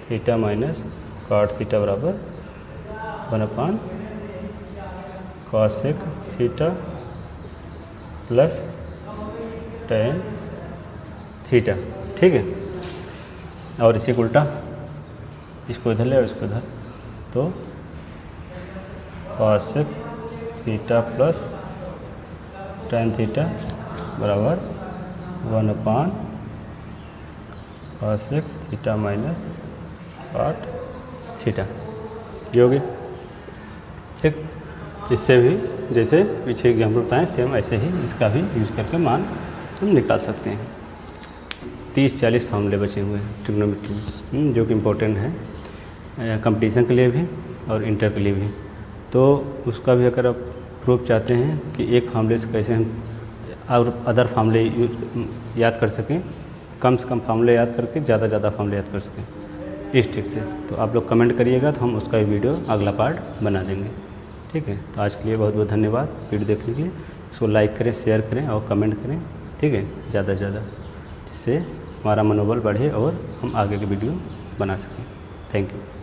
theta minus cot theta बराबर 1 upon cosec theta plus tan theta. ठीक है, और इसी को उल्टा, इसको इधर ले और इसको इधर, तो cosec theta plus tan theta बराबर 1 upon cosec theta minus cot theta. ये होगी ठीक। इससे भी जैसे पीछे एग्जाम्पल बताएं सेम ऐसे ही इसका भी यूज़ करके मान हम निकाल सकते हैं। 30-40 फार्मूले बचे हुए हैं ट्रिग्नोमेट्री में जो कि इम्पोर्टेंट हैं। कंपटीशन के लिए भी और इंटर के लिए भी। तो उसका भी अगर आप प्रूफ चाहते हैं कि एक फार्मूले से कैसे हम और अदर फार्मूले याद कर सकें, कम से कम फार्मूले याद करके ज़्यादा फार्मूले याद कर सकें इस ट्रिक से, तो आप लोग कमेंट करिएगा तो हम उसका भी वीडियो अगला पार्ट बना देंगे। ठीक है, तो आज के लिए बहुत बहुत धन्यवाद वीडियो देखने के लिए। इसको लाइक करें, शेयर करें और कमेंट करें। ठीक है, ज़्यादा से ज़्यादा, जिससे हमारा मनोबल बढ़े और हम आगे की वीडियो बना सकें। Thank you.